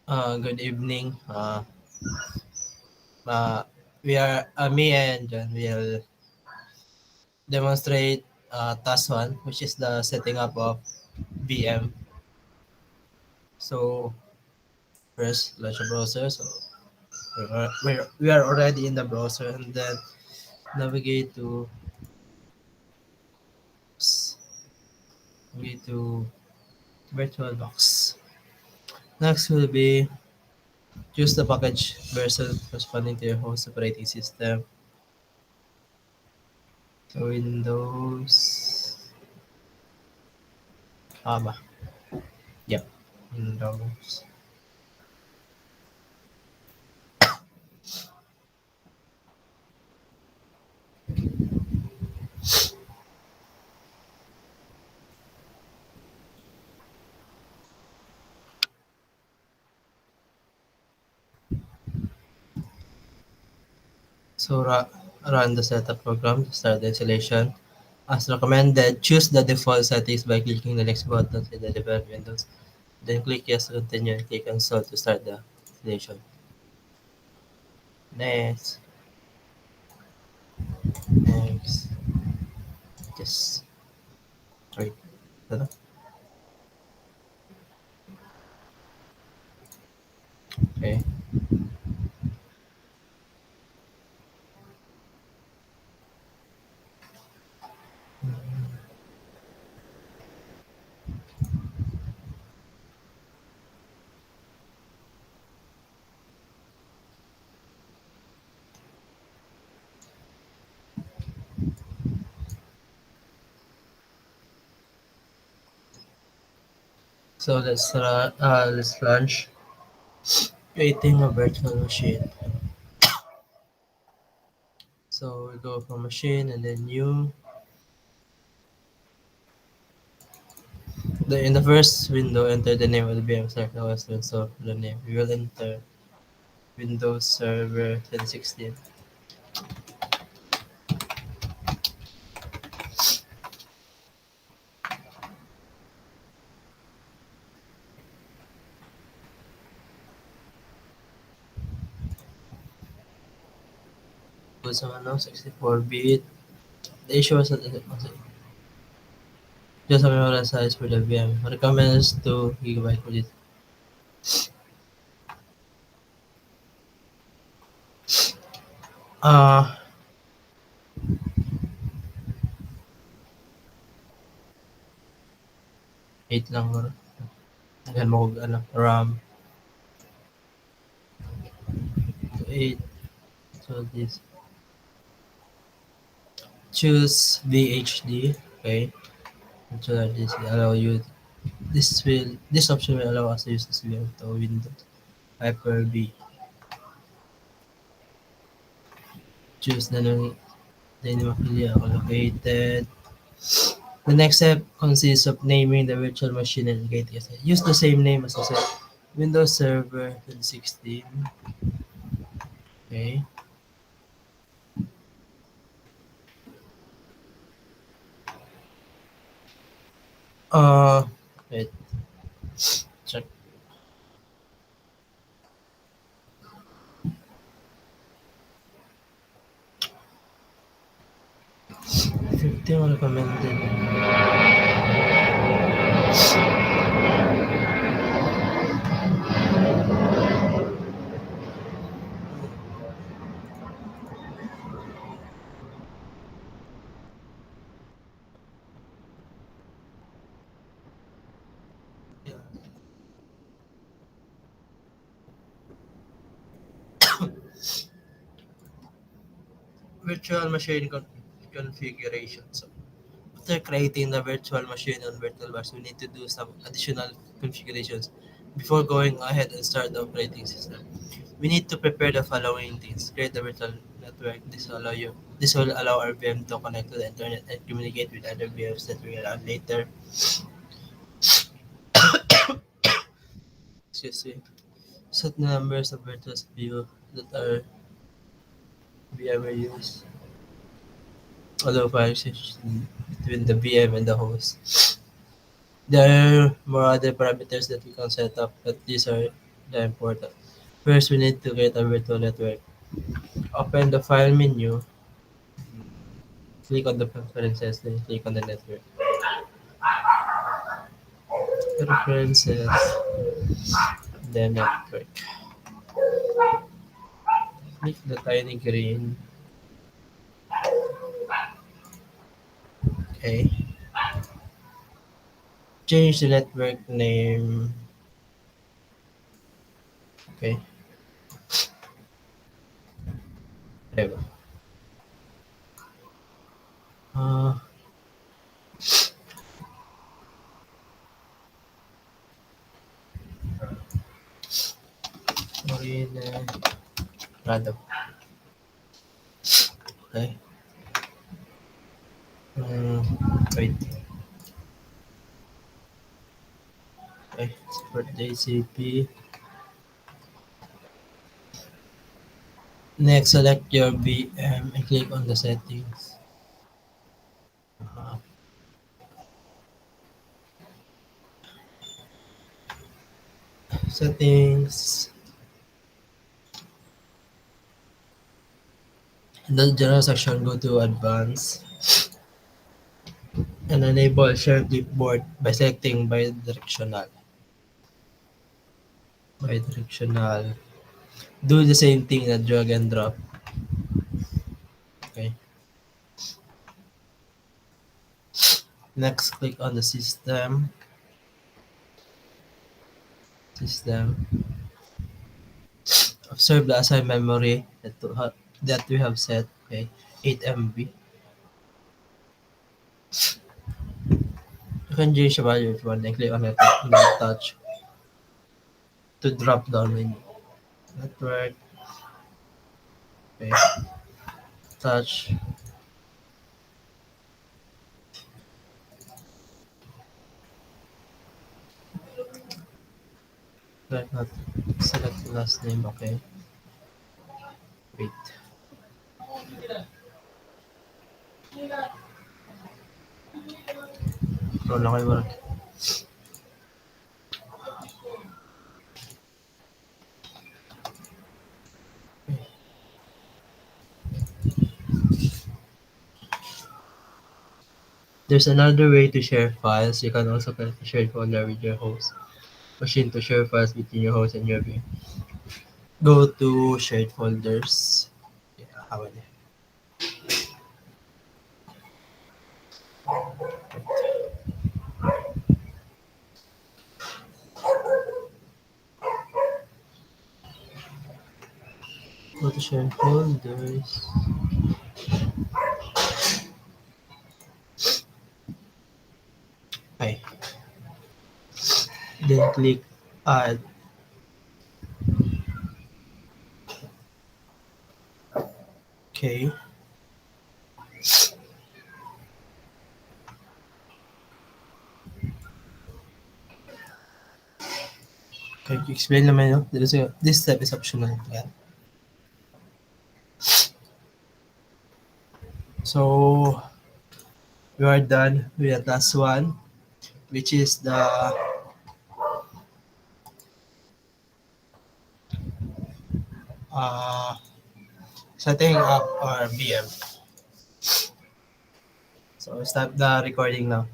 Good evening. Uh, we are me and John will demonstrate task one, which is the setting up of VM. So first, launch a browser. So we are already in the browser, and then navigate to navigate to VirtualBox. Next will be choose the package version corresponding to your host operating system. So Windows. Ba? Yep. Windows. So run the setup program to start the installation. As recommended, choose the default settings by clicking the next button in the develop windows. Then click yes to continue and click install to start the installation. Next, next, yes, wait, ano? Okay. So let's launch creating a virtual machine. So we go for machine and then new. In the first window, enter the name of the VM server OS to install the name. We will enter Windows Server 2016. Sa 64-bit. The issue was that just a memory size for the VM. Recommends 2 GB for it. Uh, 8 lang bro. Tagal mo kung ano, RAM. 8. So this. Choose VHD. Okay. So that this will allow you. This option will allow us to use this VM to Windows. Hyper-V. Choose the name of the allocated. The next step consists of naming the virtual machine and getting it. Use the same name as I said. Windows Server 2016. Okay. Uh, wait. Check. 15 recommended. Virtual machine configuration. So after creating the virtual machine on VirtualBox, we need to do some additional configurations before going ahead and start the operating system. We need to prepare the following things. Create the virtual network. This will allow our VM to connect to the internet and communicate with other VMs that we will add later. Excuse me. Set the numbers of virtual view that are VMware use. Allow file session between the VM and the host. There are more other parameters that we can set up, but these are the important. First, we need to create a virtual network. Open the file menu, click on the preferences, then click on the network. Preferences, then network. Click the tiny green. Okay. Change the network name. Okay. There we go. Uh, Marina. Random. Okay. Wait. Okay. Birthday CP. Next, select your VM and click on the settings. Uh, Settings. In the general section, go to advanced and enable share clipboard by selecting bidirectional. Bidirectional. Do the same thing na drag and drop. Okay. Next, click on the system. System. Observe the assigned memory that we have set. Okay. 8 MB. You can change the value if you want and click on the touch to drop down menu. Network. Okay. Touch. Not select the last name. Okay. Wait. Roll lang kayo. There's another way to share files. You can also connect a shared folder with your host machine to share files between your host and your view. Go to shared folders. Yeah, how are they? Go to shared folders. Okay. Then click add. Okay. Okay, explain naman no? This step is optional. Yeah. So we are done with the last one, which is the uh, setting up our VM. So stop the recording now.